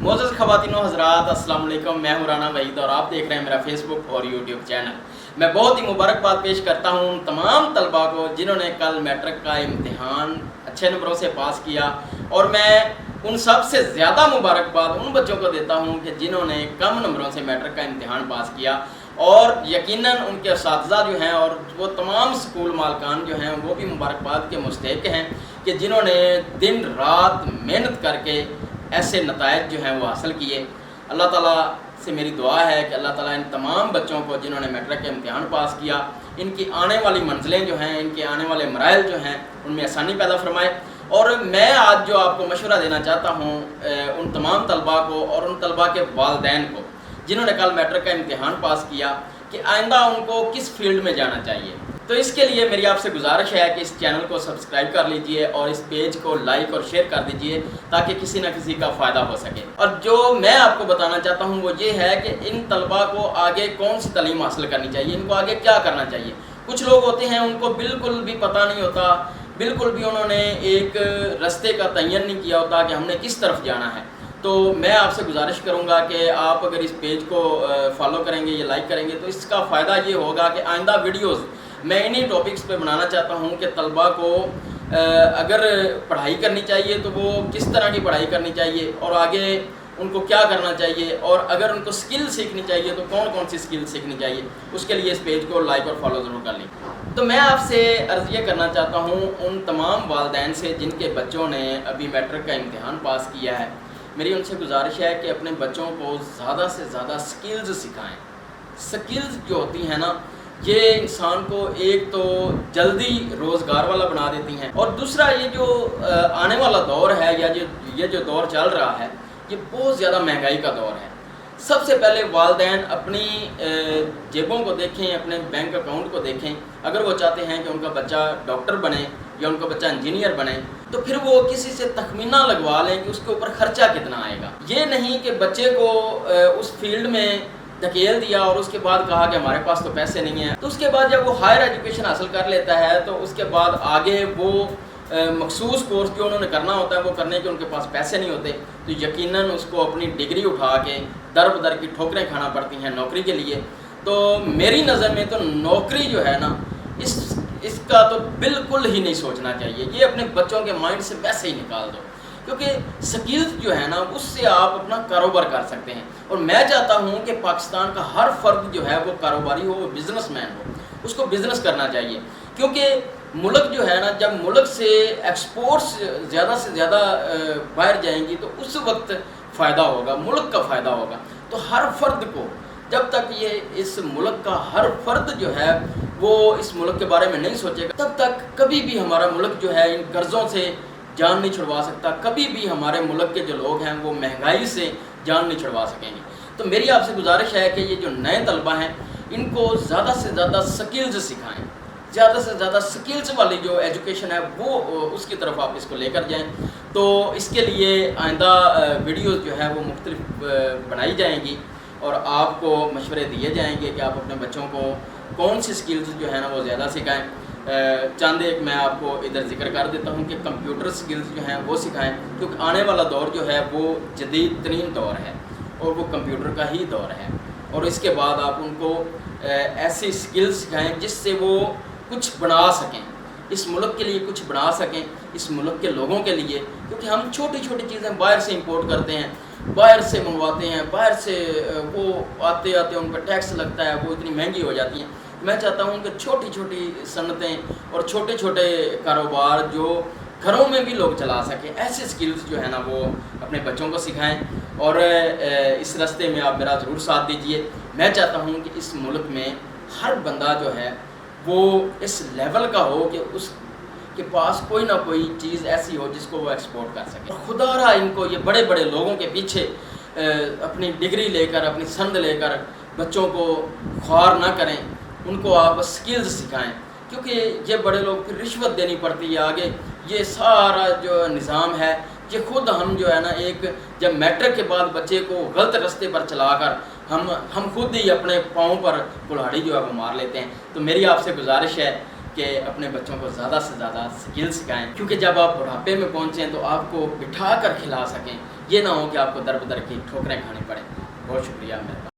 मोअज़्ज़ज़ ख़वातीन व हज़रात, अस्सलाम वालेकुम। मैं हूं राना वहीद और आप देख रहे हैं मेरा फेसबुक और यूट्यूब चैनल। मैं बहुत ही मुबारकबाद पेश करता हूं उन तमाम तलबा को जिन्होंने कल मैट्रिक का इम्तिहान अच्छे नंबरों से पास किया, और मैं उन सब से ज़्यादा मुबारकबाद उन बच्चों को देता हूं कि जिन्होंने कम नंबरों से मैट्रिक का इम्तिहान पास किया। और यकीनन उनके असातिज़ा जो हैं और वो तमाम स्कूल मालकान जो हैं वो भी मुबारकबाद के मुस्तहिक़ हैं कि जिन्होंने दिन रात मेहनत करके ऐसे नतायज जो हैं वो हासिल किए। अल्लाह ताला से मेरी दुआ है कि अल्लाह ताला इन तमाम बच्चों को जिन्होंने मैट्रिक का इम्तिहान पास किया, इनकी आने वाली मंजिलें जो हैं, इनके आने वाले मराइल जो हैं, उनमें आसानी पैदा फरमाए। और मैं आज जो आपको मशवरा देना चाहता हूँ उन तमाम तलबा को और उन तलबा के वालिदैन को जिन्होंने कल मैट्रिक का इम्तिहान पास किया कि आइंदा उनको किस फील्ड में जाना चाहिए। तो इसके लिए मेरी आपसे गुजारिश है कि इस चैनल को सब्सक्राइब कर लीजिए और इस पेज को लाइक और शेयर कर दीजिए ताकि किसी न किसी का फ़ायदा हो सके। और जो मैं आपको बताना चाहता हूँ वो ये है कि इन तलबा को आगे कौन सी तालीम हासिल करनी चाहिए, इनको आगे क्या करना चाहिए। कुछ लोग होते हैं उनको बिल्कुल भी पता नहीं होता, बिल्कुल भी उन्होंने एक रास्ते का तयन नहीं किया होता कि हमने किस तरफ जाना है। तो मैं आपसे गुजारिश करूंगा कि आप अगर इस पेज को फॉलो करेंगे या लाइक करेंगे तो इसका फ़ायदा ये होगा कि आइंदा वीडियोस मैं इन्हीं टॉपिक्स पे बनाना चाहता हूँ कि तलबा को अगर पढ़ाई करनी चाहिए तो वो किस तरह की पढ़ाई करनी चाहिए और आगे उनको क्या करना चाहिए, और अगर उनको स्किल सीखनी चाहिए तो कौन कौन सी स्किल सीखनी चाहिए। उसके लिए इस पेज को लाइक और फॉलो ज़रूर कर लें। तो मैं आपसे अर्ज़ ये करना चाहता हूँ उन तमाम वालिदैन से जिनके बच्चों ने अभी मैट्रिक का इम्तिहान पास किया है, मेरी उनसे गुजारिश है कि अपने बच्चों को ज़्यादा से ज़्यादा स्किल्स सिखाएँ। स्किल्स जो होती हैं ना, ये इंसान को एक तो जल्दी रोज़गार वाला बना देती हैं, और दूसरा ये जो आने वाला दौर है या ये जो दौर चल रहा है ये बहुत ज़्यादा महंगाई का दौर है। सबसे पहले वालिदैन अपनी जेबों को देखें, अपने बैंक अकाउंट को देखें। अगर वो चाहते हैं कि उनका बच्चा डॉक्टर बने या उनका बच्चा इंजीनियर बने तो फिर वो किसी से तखमीना लगवा लें कि उसके ऊपर ख़र्चा कितना आएगा। ये नहीं कि बच्चे को उस फील्ड में धकेल दिया और उसके बाद कहा कि हमारे पास तो पैसे नहीं हैं। तो उसके बाद जब वो हायर एजुकेशन हासिल कर लेता है तो उसके बाद आगे वो मखसूस कोर्स जो उन्होंने करना होता है वो करने के उनके पास पैसे नहीं होते, तो यकीनन उसको अपनी डिग्री उठा के दर बदर की ठोकरें खाना पड़ती हैं नौकरी के लिए। तो मेरी नज़र में तो नौकरी जो है ना, इसका तो बिल्कुल ही नहीं सोचना चाहिए। ये अपने बच्चों के माइंड से वैसे ही निकाल दो, क्योंकि स्किल्स जो है ना उससे आप अपना कारोबार कर सकते हैं। और मैं चाहता हूँ कि पाकिस्तान का हर फर्द जो है वो कारोबारी हो, वो बिज़नेसमैन हो, उसको बिज़नेस करना चाहिए। क्योंकि मुल्क जो है ना, जब मुल्क से एक्सपोर्ट्स ज़्यादा से ज़्यादा बाहर जाएंगी तो उस वक्त फ़ायदा होगा, मुल्क का फ़ायदा होगा। तो हर फर्द को, जब तक ये इस मुल्क का हर फर्द जो है वो इस मुल्क के बारे में नहीं सोचेगा, तब तक कभी भी हमारा मुल्क जो है इन कर्ज़ों से जान नहीं छुड़वा सकता। कभी भी हमारे मुल्क के जो लोग हैं वो महंगाई से जान नहीं छुड़वा सकेंगे। तो मेरी आपसे गुजारिश है कि ये जो नए तलबा हैं इनको ज़्यादा से ज़्यादा स्किल्स सिखाएं, ज़्यादा से ज़्यादा स्किल्स वाली जो एजुकेशन है वो उसकी तरफ आप इसको लेकर जाएं। तो इसके लिए आइंदा वीडियोस जो है वो मुख्तलिफ बनाई जाएंगी और आपको मशवरे दिए जाएंगे कि आप अपने बच्चों को कौन सी स्किल्स जो है ना वो ज़्यादा सिखाएँ। चंद एक मैं आपको इधर जिक्र कर देता हूँ कि कंप्यूटर स्किल्स जो हैं वो सिखाएं, क्योंकि आने वाला दौर जो है वो जदीद तरीन दौर है और वो कंप्यूटर का ही दौर है। और इसके बाद आप उनको ऐसी स्किल्स सिखाएं जिससे वो कुछ बना सकें, इस मुल्क के लिए कुछ बना सकें, इस मुल्क के लोगों के लिए। क्योंकि हम छोटी छोटी चीज़ें बाहर से इंपोर्ट करते हैं, बाहर से मंगवाते हैं, बाहर से वो आते आते उन पर टैक्स लगता है, वो इतनी महंगी हो जाती हैं। मैं चाहता हूँ कि छोटी छोटी सनतें और छोटे छोटे कारोबार जो घरों में भी लोग चला सकें, ऐसे स्किल्स जो है ना वो अपने बच्चों को सिखाएं। और इस रास्ते में आप मेरा ज़रूर साथ दीजिए। मैं चाहता हूँ कि इस मुल्क में हर बंदा जो है वो इस लेवल का हो कि उसके पास कोई ना कोई चीज़ ऐसी हो जिसको वो एक्सपोर्ट कर सके। खुदारा इनको ये बड़े बड़े लोगों के पीछे अपनी डिग्री लेकर, अपनी संद लेकर बच्चों को ख्वार ना करें, उनको आप स्किल्स सिखाएं। क्योंकि ये बड़े लोग फिर रिश्वत देनी पड़ती है आगे, ये सारा जो निज़ाम है ये खुद हम जो है ना, एक जब मैट्रिक के बाद बच्चे को गलत रास्ते पर चलाकर हम खुद ही अपने पाँव पर कुल्हाड़ी जो है वो मार लेते हैं। तो मेरी आपसे गुजारिश है کہ اپنے بچوں کو زیادہ سے زیادہ سکل سکھائیں، کیونکہ جب آپ بڑھاپے میں پہنچیں تو آپ کو بٹھا کر کھلا سکیں، یہ نہ ہو کہ آپ کو در بدر کی ٹھوکریں کھانی پڑیں۔ بہت شکریہ میرا۔